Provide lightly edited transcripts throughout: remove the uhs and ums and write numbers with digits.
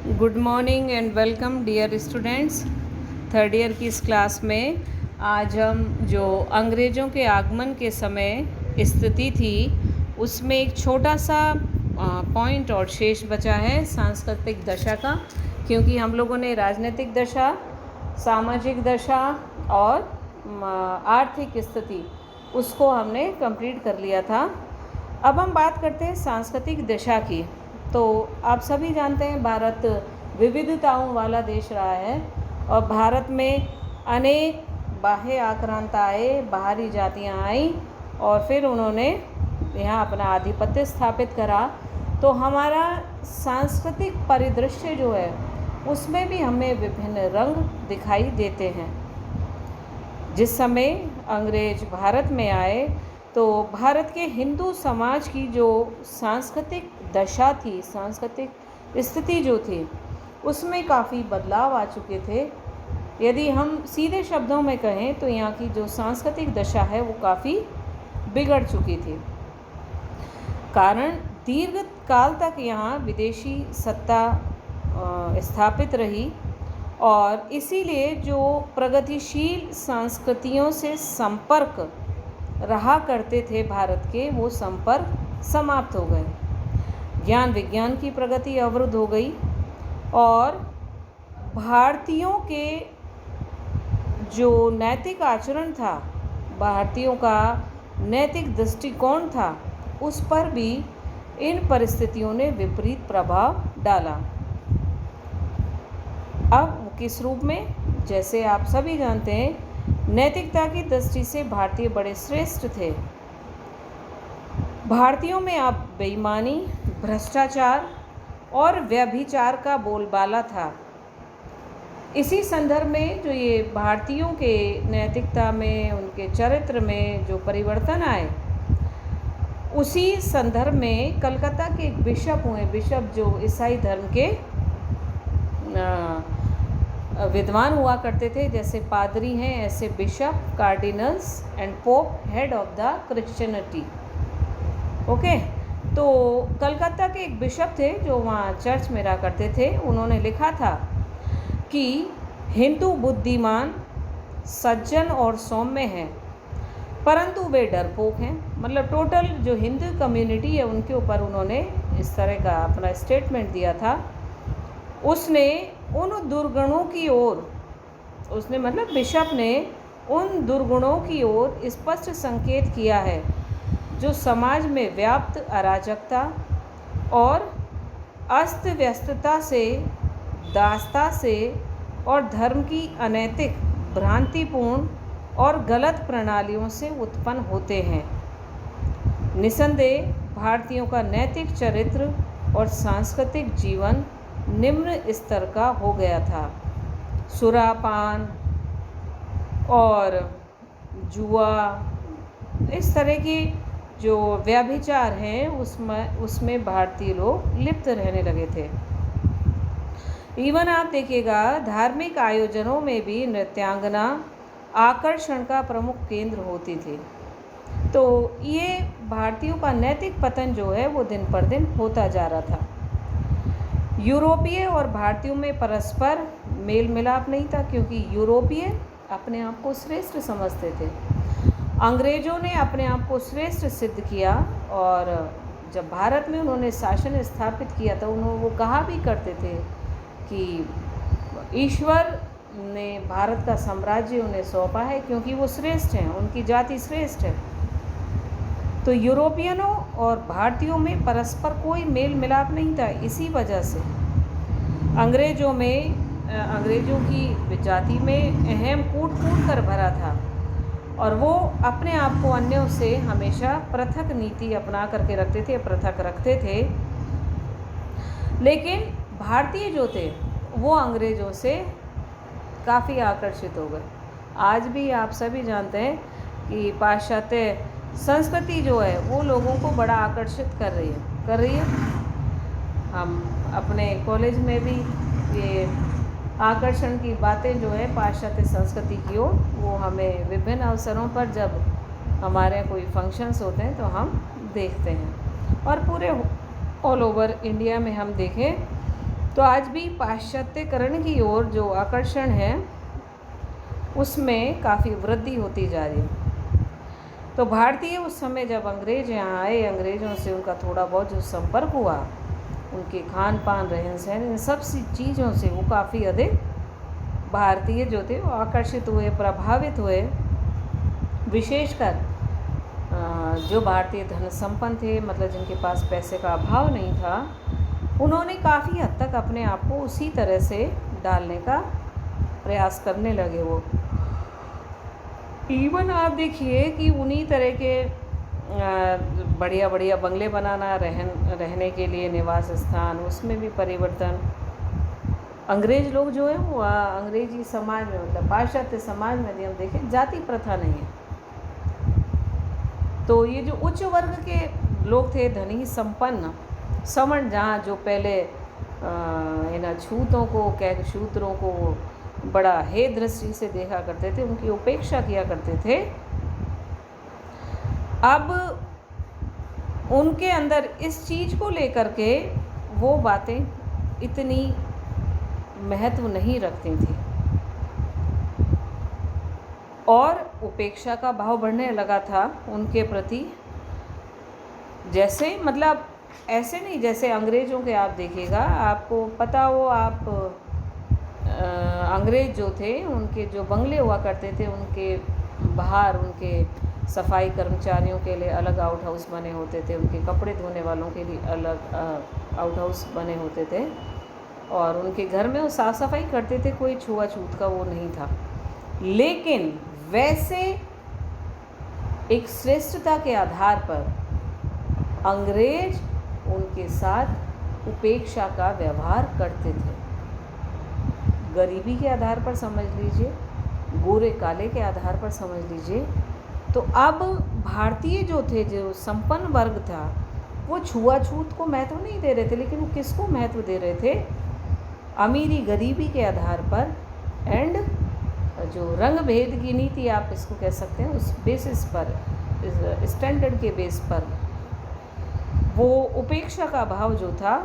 Good morning and welcome dear students. Third year की इस class में आज हम जो अंग्रेज़ों के आगमन के समय स्थिति थी उसमें एक छोटा सा पॉइंट और शेष बचा है सांस्कृतिक दशा का, क्योंकि हम लोगों ने राजनीतिक दशा, सामाजिक दशा और आर्थिक स्थिति उसको हमने कंप्लीट कर लिया था। अब हम बात करते हैं सांस्कृतिक दशा की। तो आप सभी जानते हैं भारत विविधताओं वाला देश रहा है और भारत में अनेक बाह्य आक्रांत आए, बाहरी जातियां आईं और फिर उन्होंने यहाँ अपना आधिपत्य स्थापित करा। तो हमारा सांस्कृतिक परिदृश्य जो है उसमें भी हमें विभिन्न रंग दिखाई देते हैं। जिस समय अंग्रेज भारत में आए तो भारत के हिंदू समाज की जो सांस्कृतिक दशा थी, सांस्कृतिक स्थिति जो थी, उसमें काफ़ी बदलाव आ चुके थे। यदि हम सीधे शब्दों में कहें तो यहाँ की जो सांस्कृतिक दशा है वो काफ़ी बिगड़ चुकी थी। कारण दीर्घ काल तक यहाँ विदेशी सत्ता स्थापित रही और इसीलिए जो प्रगतिशील संस्कृतियों से संपर्क रहा करते थे भारत के, वो संपर्क समाप्त हो गए। ज्ञान विज्ञान की प्रगति अवरुद्ध हो गई और भारतीयों के जो नैतिक आचरण था, भारतीयों का नैतिक दृष्टिकोण था, उस पर भी इन परिस्थितियों ने विपरीत प्रभाव डाला। अब किस रूप में? जैसे आप सभी जानते हैं, नैतिकता की दृष्टि से भारतीय बड़े श्रेष्ठ थे। भारतीयों में अब बेईमानी, भ्रष्टाचार और व्यभिचार का बोलबाला था। इसी संदर्भ में जो ये भारतीयों के नैतिकता में, उनके चरित्र में जो परिवर्तन आए, उसी संदर्भ में कलकत्ता के एक बिशप हुए, बिशप जो ईसाई धर्म के विद्वान हुआ करते थे। जैसे पादरी हैं ऐसे bishop, cardinals and pope, head of the Christianity. Okay, तो कलकत्ता के एक बिशप थे जो वहाँ चर्च में रहा करते थे। उन्होंने लिखा था कि हिंदू बुद्धिमान, सज्जन और सौम्य हैं, परंतु वे डरपोक हैं। मतलब टोटल जो हिंदू कम्युनिटी है उनके ऊपर उन्होंने इस तरह का अपना स्टेटमेंट दिया था। उसने उन दुर्गुणों की ओर, उसने मतलब बिशप ने उन दुर्गुणों की ओर स्पष्ट संकेत किया है जो समाज में व्याप्त अराजकता और अस्त व्यस्तता से, दासता से और धर्म की अनैतिक, भ्रांतिपूर्ण और गलत प्रणालियों से उत्पन्न होते हैं। निसंदेह भारतीयों का नैतिक चरित्र और सांस्कृतिक जीवन निम्न स्तर का हो गया था। सुरापान और जुआ, इस तरह की जो व्यभिचार हैं उसमें भारतीय लोग लिप्त रहने लगे थे। इवन आप देखिएगा धार्मिक आयोजनों में भी नृत्यांगना आकर्षण का प्रमुख केंद्र होती थी। तो ये भारतीयों का नैतिक पतन जो है वो दिन पर दिन होता जा रहा था। यूरोपीय और भारतीयों में परस्पर मेल मिलाप नहीं था, क्योंकि यूरोपीय अपने आप को श्रेष्ठ समझते थे। अंग्रेज़ों ने अपने आप को श्रेष्ठ सिद्ध किया और जब भारत में उन्होंने शासन स्थापित किया था, उन्होंने वो कहा भी करते थे कि ईश्वर ने भारत का साम्राज्य उन्हें सौंपा है क्योंकि वो श्रेष्ठ हैं, उनकी जाति श्रेष्ठ है। तो यूरोपियनों और भारतीयों में परस्पर कोई मेल मिलाप नहीं था। इसी वजह से अंग्रेज़ों की जाति में अहम कूट कर भरा था और वो अपने आप को अन्यों से हमेशा पृथक नीति अपना करके रखते थे, पृथक रखते थे। लेकिन भारतीय जो थे वो अंग्रेज़ों से काफ़ी आकर्षित हो गए। आज भी आप सभी जानते हैं कि पाश्चात्य संस्कृति जो है वो लोगों को बड़ा आकर्षित कर रही है। हम अपने कॉलेज में भी ये आकर्षण की बातें जो है पाश्चात्य संस्कृति की ओर, वो हमें विभिन्न अवसरों पर जब हमारे कोई फंक्शंस होते हैं तो हम देखते हैं। और पूरे ऑल ओवर इंडिया में हम देखें तो आज भी पाश्चात्यकरण की ओर जो आकर्षण है उसमें काफ़ी वृद्धि होती जा रही है। तो भारतीय उस समय जब अंग्रेज यहाँ आए, अंग्रेज़ों से उनका थोड़ा बहुत जो संपर्क हुआ, उनके खान पान, रहन सहन, इन सब सी चीज़ों से वो काफ़ी अधिक भारतीय जो थे वो आकर्षित हुए, प्रभावित हुए। विशेषकर जो भारतीय धन संपन्न थे, मतलब जिनके पास पैसे का अभाव नहीं था, उन्होंने काफ़ी हद तक अपने आप को उसी तरह से डालने का प्रयास करने लगे। वो इवन आप देखिए कि उन्हीं तरह के बढ़िया बढ़िया बंगले बनाना, रहने के लिए निवास स्थान, उसमें भी परिवर्तन। अंग्रेज़ लोग जो हैं वो अंग्रेजी समाज में, मतलब पाश्चात्य समाज में यदि हम देखें, जाति प्रथा नहीं है। तो ये जो उच्च वर्ग के लोग थे, धनी संपन्न सवर्ण, जहाँ जो पहले इन छूतों को, शूद्रों को बड़ा हे दृष्टि से देखा करते थे, उनकी उपेक्षा किया करते थे, अब उनके अंदर इस चीज़ को लेकर के वो बातें इतनी महत्व नहीं रखती थी और उपेक्षा का भाव बढ़ने लगा था उनके प्रति। जैसे, मतलब ऐसे नहीं जैसे अंग्रेज़ों के आप देखिएगा, आपको पता हो, आप अंग्रेज़ जो थे उनके जो बंगले हुआ करते थे, उनके बाहर उनके सफाई कर्मचारियों के लिए अलग आउट हाउस बने होते थे, उनके कपड़े धोने वालों के लिए अलग आउट हाउस बने होते थे, और उनके घर में वो साफ़ सफाई करते थे, कोई छुआछूत का वो नहीं था। लेकिन वैसे एक श्रेष्ठता के आधार पर अंग्रेज उनके साथ उपेक्षा का व्यवहार करते थे। गरीबी के आधार पर समझ लीजिए, गोरे काले के आधार पर समझ लीजिए। तो अब भारतीय जो थे, जो संपन्न वर्ग था, वो छुआछूत को महत्व नहीं दे रहे थे, लेकिन वो किसको महत्व दे रहे थे? अमीरी गरीबी के आधार पर, एंड जो रंग भेद की नीति आप इसको कह सकते हैं, उस बेसिस पर, इस स्टैंडर्ड के बेस पर वो उपेक्षा का भाव जो था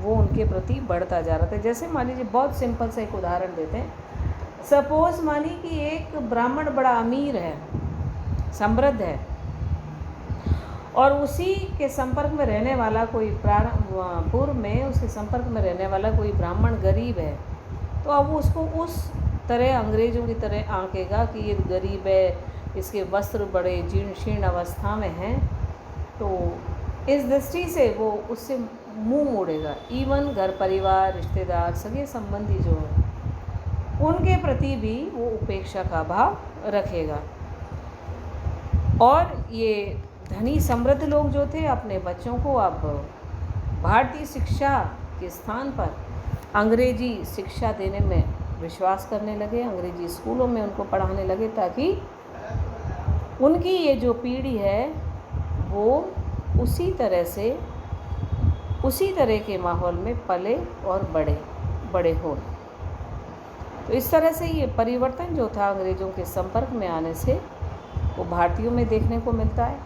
वो उनके प्रति बढ़ता जा रहा था। जैसे मान लीजिए, बहुत सिंपल सा एक उदाहरण देते हैं। सपोज़ मानिए कि एक ब्राह्मण बड़ा अमीर है, समृद्ध है, और उसी के संपर्क में रहने वाला कोई पूर्व में उसके संपर्क में रहने वाला कोई ब्राह्मण गरीब है, तो अब वो उसको उस तरह अंग्रेज़ों की तरह आंकेगा कि ये गरीब है, इसके वस्त्र बड़े जीर्ण शीर्ण अवस्था में हैं, तो इस दृष्टि से वो उससे मुंह मोड़ेगा। इवन घर परिवार, रिश्तेदार, सगे संबंधी जो हैं, उनके प्रति भी वो उपेक्षा का भाव रखेगा। और ये धनी समृद्ध लोग जो थे, अपने बच्चों को अब भारतीय शिक्षा के स्थान पर अंग्रेजी शिक्षा देने में विश्वास करने लगे, अंग्रेजी स्कूलों में उनको पढ़ाने लगे, ताकि उनकी ये जो पीढ़ी है वो उसी तरह के माहौल में पले और बड़े हो। तो इस तरह से ये परिवर्तन जो था अंग्रेज़ों के संपर्क में आने से, वो भारतीयों में देखने को मिलता है।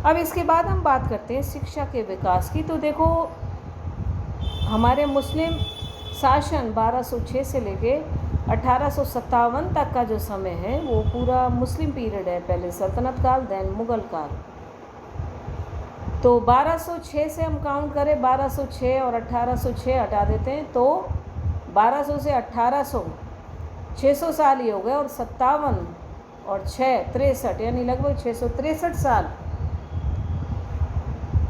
अब इसके बाद हम बात करते हैं शिक्षा के विकास की। तो देखो, हमारे मुस्लिम शासन 1206 से लेके 1857 तक का जो समय है, वो पूरा मुस्लिम पीरियड है। पहले सल्तनत काल, देन मुग़ल काल। तो 1206 से हम काउंट करें, 1206 और 1806 हटा देते हैं, तो 1200 से 1800 600 साल ही हो गए, और 57 और 6 63, यानी लगभग 663 साल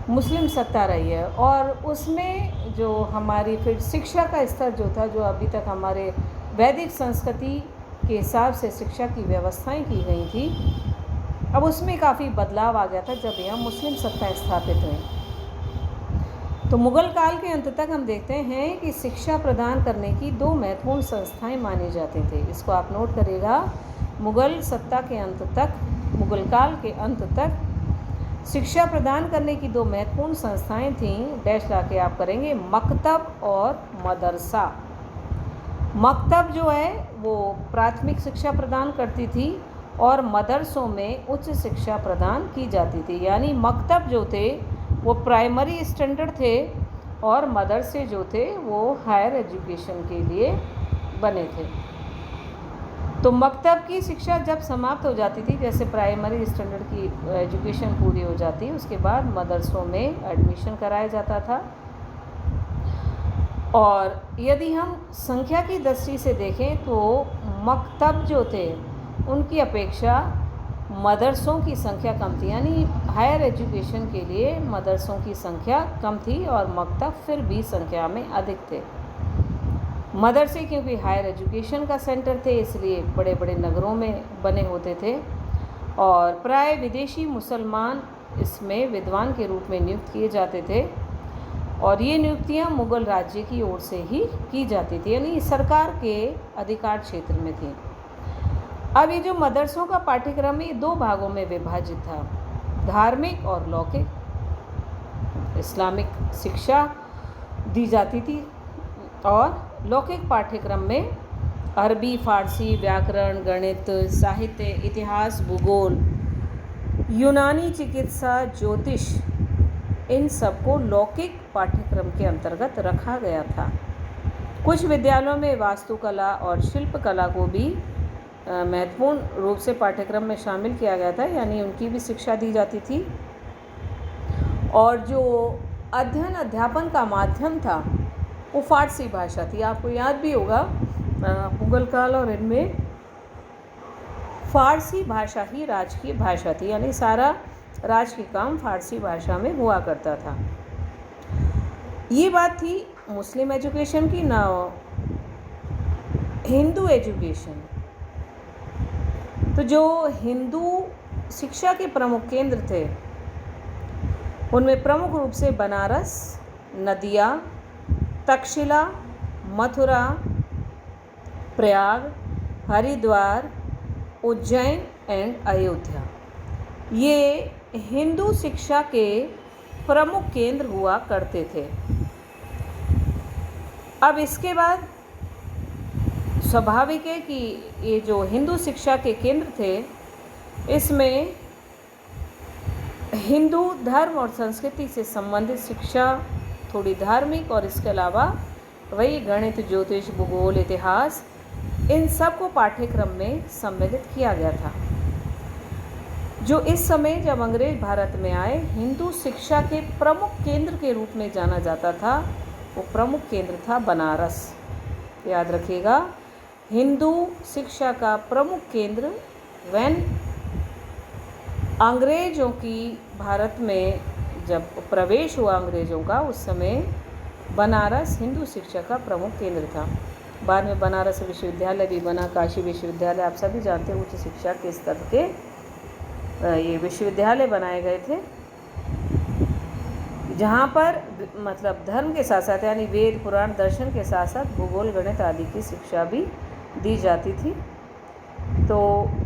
मुस्लिम सत्ता रही है। और उसमें जो हमारी फिर शिक्षा का स्तर जो था, जो अभी तक हमारे वैदिक संस्कृति के हिसाब से शिक्षा की व्यवस्थाएं की गई थी, अब उसमें काफ़ी बदलाव आ गया था जब यहाँ मुस्लिम सत्ता स्थापित हुई। तो मुग़ल काल के अंत तक हम देखते हैं कि शिक्षा प्रदान करने की दो महत्वपूर्ण संस्थाएं मानी जाती थी। इसको आप नोट करिएगा। मुग़ल सत्ता के अंत तक, मुग़ल काल के अंत तक शिक्षा प्रदान करने की दो महत्वपूर्ण संस्थाएं थीं, डैश ला के आप करेंगे, मकतब और मदरसा। मकतब जो है वो प्राथमिक शिक्षा प्रदान करती थी, और मदरसों में उच्च शिक्षा प्रदान की जाती थी। यानी मकतब जो थे वो प्राइमरी स्टैंडर्ड थे, और मदरसे जो थे वो हायर एजुकेशन के लिए बने थे। तो मकतब की शिक्षा जब समाप्त हो जाती थी, जैसे प्राइमरी स्टैंडर्ड की एजुकेशन पूरी हो जाती, उसके बाद मदरसों में एडमिशन कराया जाता था। और यदि हम संख्या की दृष्टि से देखें तो मकतब जो थे उनकी अपेक्षा मदरसों की संख्या कम थी, यानी हायर एजुकेशन के लिए मदरसों की संख्या कम थी और मकतब फिर भी संख्या में अधिक थे। मदरसे क्योंकि हायर एजुकेशन का सेंटर थे, इसलिए बड़े बड़े नगरों में बने होते थे और प्राय विदेशी मुसलमान इसमें विद्वान के रूप में नियुक्त किए जाते थे और ये नियुक्तियां मुग़ल राज्य की ओर से ही की जाती थी, यानी सरकार के अधिकार क्षेत्र में थी। अब ये जो मदरसों का पाठ्यक्रम है, 2 भागों में विभाजित था, धार्मिक और लौकिक। इस्लामिक शिक्षा दी जाती थी और लौकिक पाठ्यक्रम में अरबी, फ़ारसी, व्याकरण, गणित, साहित्य, इतिहास, भूगोल, यूनानी चिकित्सा, ज्योतिष, इन सबको लौकिक पाठ्यक्रम के अंतर्गत रखा गया था। कुछ विद्यालयों में वास्तुकला और शिल्पकला को भी महत्वपूर्ण रूप से पाठ्यक्रम में शामिल किया गया था, यानी उनकी भी शिक्षा दी जाती थी। और जो अध्ययन अध्यापन का माध्यम था वो फ़ारसी भाषा थी। आपको याद भी होगा मुग़ल काल और इनमें फ़ारसी भाषा ही राजकीय भाषा थी, यानी सारा राजकीय काम फ़ारसी भाषा में हुआ करता था। ये बात थी मुस्लिम एजुकेशन की। ना हिंदू एजुकेशन, तो जो हिंदू शिक्षा के प्रमुख केंद्र थे उनमें प्रमुख रूप से बनारस, नदिया, तक्षशिला, मथुरा, प्रयाग, हरिद्वार, उज्जैन एंड अयोध्या, ये हिंदू शिक्षा के प्रमुख केंद्र हुआ करते थे। अब इसके बाद स्वाभाविक है कि ये जो हिंदू शिक्षा के केंद्र थे, इसमें हिंदू धर्म और संस्कृति से संबंधित शिक्षा, थोड़ी धार्मिक, और इसके अलावा वही गणित, ज्योतिष, भूगोल, इतिहास, इन सब को पाठ्यक्रम में सम्मिलित किया गया था। जो इस समय जब अंग्रेज भारत में आए, हिंदू शिक्षा के प्रमुख केंद्र के रूप में जाना जाता था, वो प्रमुख केंद्र था बनारस। याद रखिएगा, हिंदू शिक्षा का प्रमुख केंद्र वैन अंग्रेज़ों की भारत में जब प्रवेश हुआ अंग्रेज़ों का, उस समय बनारस हिंदू शिक्षा का प्रमुख केंद्र था। बाद में बनारस विश्वविद्यालय भी बना, काशी विश्वविद्यालय, आप सभी जानते हैं, उच्च शिक्षा के स्तर के ये विश्वविद्यालय बनाए गए थे, जहाँ पर मतलब धर्म के साथ साथ, यानी वेद, पुराण, दर्शन के साथ साथ भूगोल, गणित आदि की शिक्षा भी दी जाती थी। तो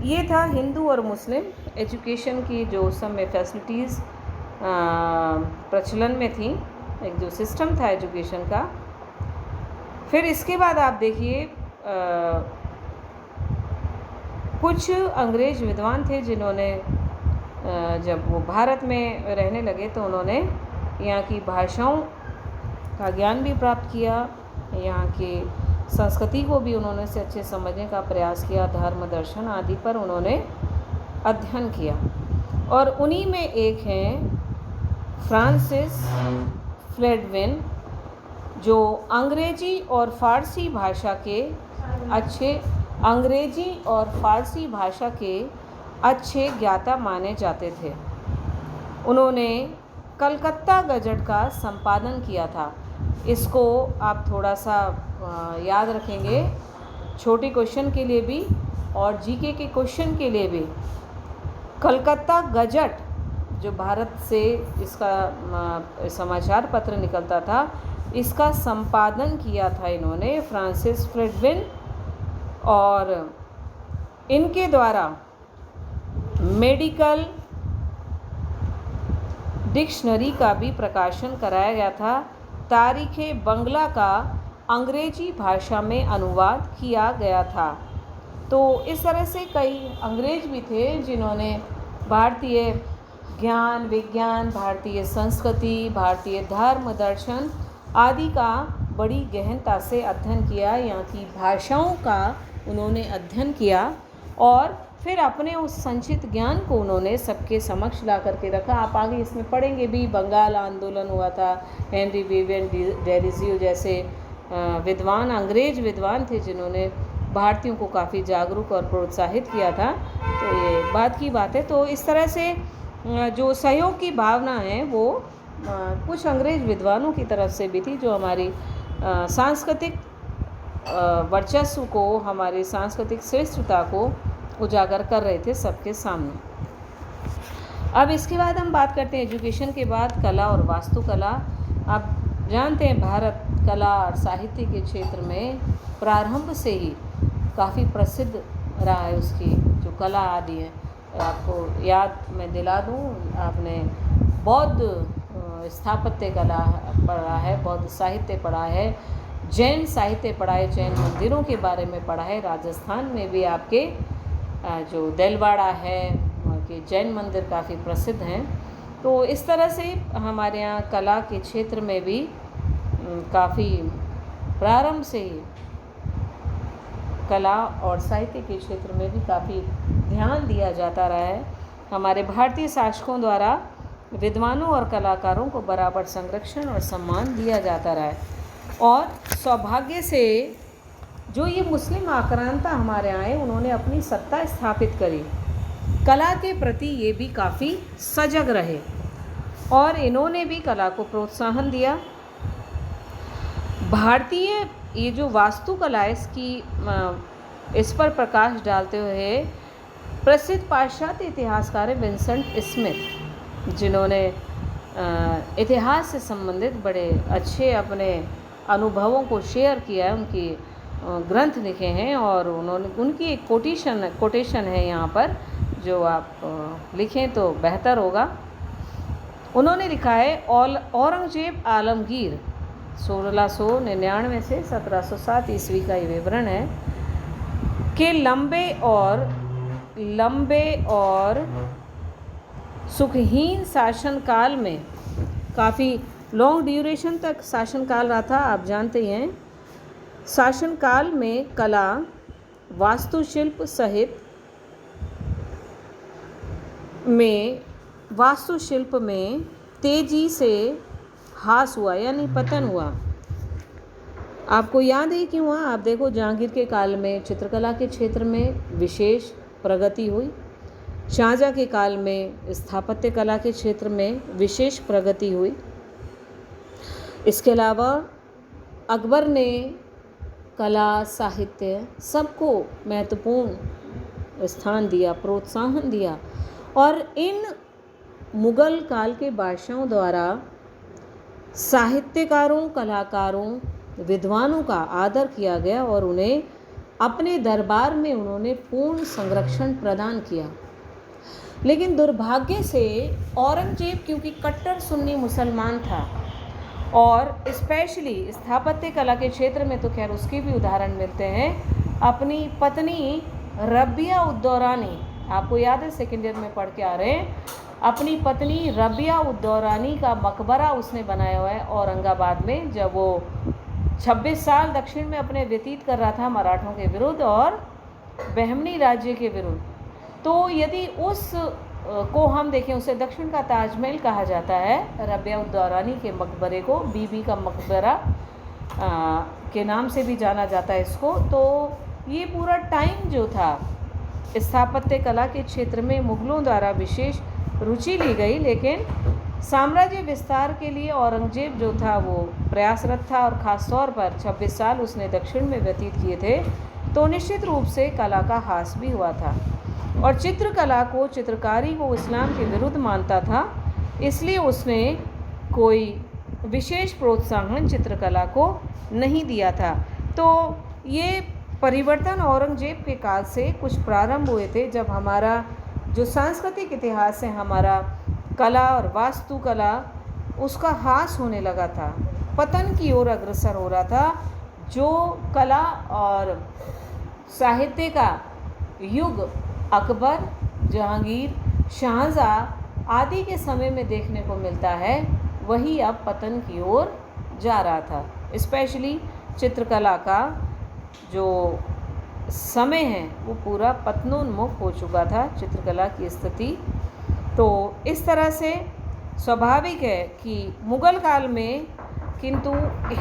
ये था हिंदू और मुस्लिम एजुकेशन की जो उस समय फैसिलिटीज़ प्रचलन में थी, एक जो सिस्टम था एजुकेशन का। फिर इसके बाद आप देखिए कुछ अंग्रेज़ विद्वान थे जिन्होंने जब वो भारत में रहने लगे तो उन्होंने यहाँ की भाषाओं का ज्ञान भी प्राप्त किया, यहाँ की संस्कृति को भी उन्होंने से अच्छे समझने का प्रयास किया, धर्म, दर्शन आदि पर उन्होंने अध्ययन किया। और उन्हीं में एक हैं फ्रांसिस फ्लेडविन, जो अंग्रेजी और फ़ारसी भाषा के अच्छे ज्ञाता माने जाते थे। उन्होंने कलकत्ता गजट का संपादन किया था। इसको आप थोड़ा सा याद रखेंगे, छोटे क्वेश्चन के लिए भी और जीके के क्वेश्चन के लिए भी। कलकत्ता गजट जो भारत से इसका समाचार पत्र निकलता था, इसका संपादन किया था इन्होंने फ्रांसिस फ्लेडविन, और इनके द्वारा मेडिकल डिक्शनरी का भी प्रकाशन कराया गया था। तारीख़े बंगला का अंग्रेजी भाषा में अनुवाद किया गया था। तो इस तरह से कई अंग्रेज भी थे जिन्होंने भारतीय ज्ञान, विज्ञान, भारतीय संस्कृति, भारतीय धर्म, दर्शन आदि का बड़ी गहनता से अध्ययन किया, यहाँ की भाषाओं का उन्होंने अध्ययन किया और फिर अपने उस संचित ज्ञान को उन्होंने सबके समक्ष ला करके रखा। आप आगे इसमें पढ़ेंगे भी, बंगाल आंदोलन हुआ था, हेनरी विवियन डेरिजियो जैसे विद्वान, अंग्रेज विद्वान थे जिन्होंने भारतीयों को काफ़ी जागरूक और प्रोत्साहित किया था। तो ये बात की बात है। तो इस तरह से जो सहयोग की भावना है वो कुछ अंग्रेज विद्वानों की तरफ से भी थी, जो हमारी सांस्कृतिक वर्चस्व को, हमारी सांस्कृतिक श्रेष्ठता को उजागर कर रहे थे सबके सामने। अब इसके बाद हम बात करते हैं एजुकेशन के बाद कला और वास्तुकला। आप जानते हैं भारत कला और साहित्य के क्षेत्र में प्रारंभ से ही काफ़ी प्रसिद्ध रहा है। उसकी जो कला आदि है, आपको याद मैं दिला दूँ, आपने बौद्ध स्थापत्य कला पढ़ा है, बौद्ध साहित्य पढ़ा है, जैन साहित्य पढ़ा है, जैन मंदिरों के बारे में पढ़ा है। राजस्थान में भी आपके जो देलवाड़ा है, वहाँ के जैन मंदिर काफ़ी प्रसिद्ध हैं। तो इस तरह से हमारे यहाँ कला के क्षेत्र में भी काफ़ी प्रारंभ से ही कला और साहित्य के क्षेत्र में भी काफ़ी ध्यान दिया जाता रहा है। हमारे भारतीय शासकों द्वारा विद्वानों और कलाकारों को बराबर संरक्षण और सम्मान दिया जाता रहा है। और सौभाग्य से जो ये मुस्लिम आक्रांता हमारे यहाँ आए, उन्होंने अपनी सत्ता स्थापित करी, कला के प्रति ये भी काफ़ी सजग रहे और इन्होंने भी कला को प्रोत्साहन दिया। भारतीय ये जो वास्तुकला है, इस पर प्रकाश डालते हुए प्रसिद्ध पाश्चात्य इतिहासकार है विंसेंट स्मिथ, जिन्होंने इतिहास से संबंधित बड़े अच्छे अपने अनुभवों को शेयर किया है, उनकी ग्रंथ लिखे हैं और उनकी एक कोटेशन है यहाँ पर, जो आप लिखें तो बेहतर होगा। उन्होंने लिखा है, औरंगजेब आलमगीर 1699 से 1707 ईस्वी का ये विवरण है कि लंबे और सुखहीन शासनकाल में, काफ़ी लॉन्ग ड्यूरेशन तक शासनकाल रहा था, आप जानते ही हैं। शासनकाल में कला, वास्तुशिल्प में तेजी से ह्रास हुआ, यानी पतन हुआ। आपको याद है क्यों हुआ? आप देखो, जहांगीर के काल में चित्रकला के क्षेत्र में विशेष प्रगति हुई, शाहजहाँ के काल में स्थापत्य कला के क्षेत्र में विशेष प्रगति हुई। इसके अलावा अकबर ने कला, साहित्य सबको महत्वपूर्ण स्थान दिया, प्रोत्साहन दिया और इन मुग़ल काल के बादशाहों द्वारा साहित्यकारों, कलाकारों, विद्वानों का आदर किया गया और उन्हें अपने दरबार में उन्होंने पूर्ण संरक्षण प्रदान किया। लेकिन दुर्भाग्य से औरंगजेब, क्योंकि कट्टर सुन्नी मुसलमान था और स्पेशली स्थापत्य कला के क्षेत्र में तो खैर उसके भी उदाहरण मिलते हैं, अपनी पत्नी रबिया उद्दौरानी, आपको याद है सेकेंड ईयर में पढ़ के आ रहे हैं, अपनी पत्नी रबिया उद्दौरानी का मकबरा उसने बनाया हुआ है औरंगाबाद में, जब वो 26 साल दक्षिण में अपने व्यतीत कर रहा था मराठों के विरुद्ध और बहमनी राज्य के विरुद्ध। तो यदि उस को हम देखें, उसे दक्षिण का ताजमहल कहा जाता है, रबिया उद्दौरानी के मकबरे को बीबी का मकबरा के नाम से भी जाना जाता है इसको। तो ये पूरा टाइम जो था स्थापत्य कला के क्षेत्र में मुग़लों द्वारा विशेष रुचि ली गई, लेकिन साम्राज्य विस्तार के लिए औरंगजेब जो था वो प्रयासरत था और ख़ास तौर पर 26 साल उसने दक्षिण में व्यतीत किए थे, तो निश्चित रूप से कला का ह्रास भी हुआ था। और चित्रकला को, चित्रकारी को इस्लाम के विरुद्ध मानता था, इसलिए उसने कोई विशेष प्रोत्साहन चित्रकला को नहीं दिया था। तो ये परिवर्तन औरंगजेब के काल से कुछ प्रारंभ हुए थे, जब हमारा जो सांस्कृतिक इतिहास है, हमारा कला और वास्तुकला, उसका ह्रास होने लगा था, पतन की ओर अग्रसर हो रहा था। जो कला और साहित्य का युग अकबर, जहांगीर, शाहजहाँ आदि के समय में देखने को मिलता है, वही अब पतन की ओर जा रहा था। स्पेशली चित्रकला का जो समय है वो पूरा पतनोन्मुख हो चुका था, चित्रकला की स्थिति। तो इस तरह से स्वाभाविक है कि मुग़ल काल में किंतु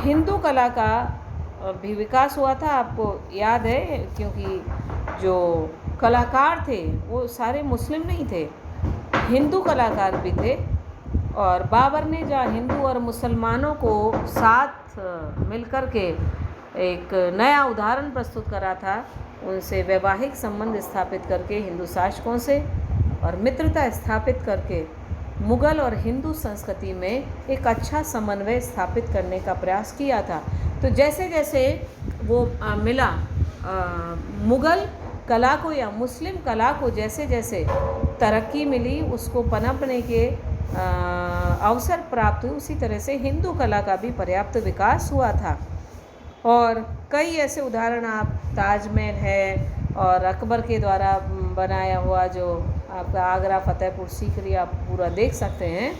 हिंदू कला का भी विकास हुआ था। आपको याद है, क्योंकि जो कलाकार थे वो सारे मुस्लिम नहीं थे, हिंदू कलाकार भी थे। और बाबर ने जहाँ हिंदू और मुसलमानों को साथ मिलकर के एक नया उदाहरण प्रस्तुत करा था, उनसे वैवाहिक संबंध स्थापित करके हिंदू शासकों से और मित्रता स्थापित करके मुग़ल और हिंदू संस्कृति में एक अच्छा समन्वय स्थापित करने का प्रयास किया था। तो जैसे जैसे वो मिला मुग़ल कला को या मुस्लिम कला को जैसे जैसे तरक्की मिली, उसको पनपने के अवसर प्राप्त हुए, उसी तरह से हिंदू कला का भी पर्याप्त विकास हुआ था। और कई ऐसे उदाहरण, आप ताजमहल है और अकबर के द्वारा बनाया हुआ जो आपका आगरा फतेहपुर सीकरी आप पूरा देख सकते हैं,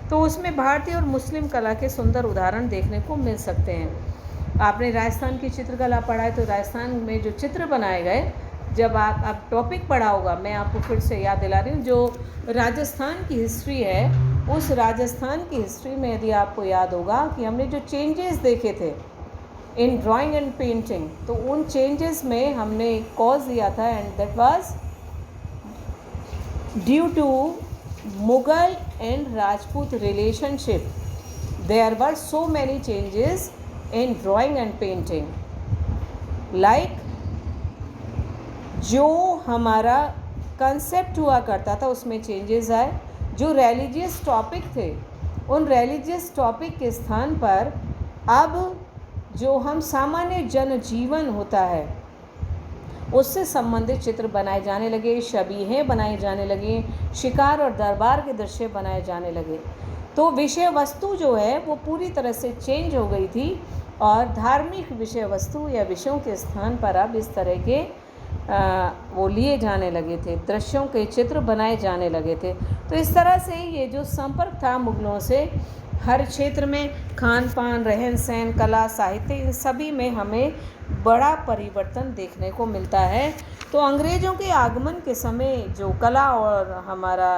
तो उसमें भारतीय और मुस्लिम कला के सुंदर उदाहरण देखने को मिल सकते हैं। आपने राजस्थान की चित्रकला पढ़ा है, तो राजस्थान में जो चित्र बनाए गए, जब आप टॉपिक पढ़ा होगा, मैं आपको फिर से याद दिला रही हूँ, जो राजस्थान की हिस्ट्री है, उस राजस्थान की हिस्ट्री में यदि आपको याद होगा कि हमने जो चेंजेस देखे थे इन ड्राइंग एंड पेंटिंग, तो उन चेंजेस में हमने एक कॉज दिया था, and that was due to Mughal and Rajput relationship. There were so many changes in drawing and painting, like जो हमारा कंसेप्ट हुआ करता था उसमें चेंजेस आए। जो रिलीजियस टॉपिक थे, उन रिलीजियस टॉपिक के स्थान पर अब जो हम सामान्य जनजीवन होता है उससे संबंधित चित्र बनाए जाने लगे, शबीहें बनाई जाने लगी, शिकार और दरबार के दृश्य बनाए जाने लगे। तो विषय वस्तु जो है वो पूरी तरह से चेंज हो गई थी, और धार्मिक विषय वस्तु या विषयों के स्थान पर अब इस तरह के वो लिए जाने लगे थे, दृश्यों के चित्र बनाए जाने लगे थे। तो इस तरह से ये जो संपर्क था मुग़लों से, हर क्षेत्र में खान पान, रहन सहन, कला, साहित्य, इन सभी में हमें बड़ा परिवर्तन देखने को मिलता है। तो अंग्रेज़ों के आगमन के समय जो कला और हमारा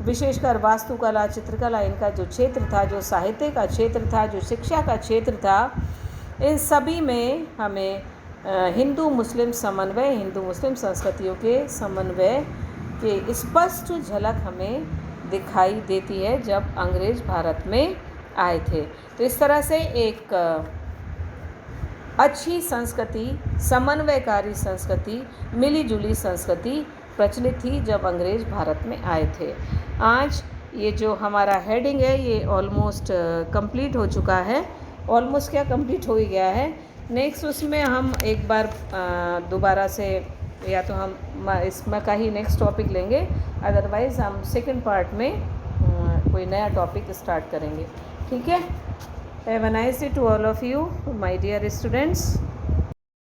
विशेषकर वास्तुकला, चित्रकला, इनका जो क्षेत्र था, जो साहित्य का क्षेत्र था, जो शिक्षा का क्षेत्र था, इन सभी में हमें हिंदू मुस्लिम समन्वय, हिंदू मुस्लिम संस्कृतियों के समन्वय के स्पष्ट झलक हमें दिखाई देती है जब अंग्रेज़ भारत में आए थे। तो इस तरह से एक अच्छी संस्कृति, समन्वयकारी संस्कृति, मिलीजुली संस्कृति प्रचलित थी जब अंग्रेज़ भारत में आए थे। आज ये जो हमारा हेडिंग है ये ऑलमोस्ट कंप्लीट हो चुका है, ऑलमोस्ट क्या कंप्लीट हो ही गया है। नेक्स्ट उसमें हम एक बार दोबारा से, या तो हम इसमें का ही नेक्स्ट टॉपिक लेंगे, अदरवाइज़ हम सेकंड पार्ट में कोई नया टॉपिक स्टार्ट करेंगे। ठीक है। Have a nice day to all of you my dear students.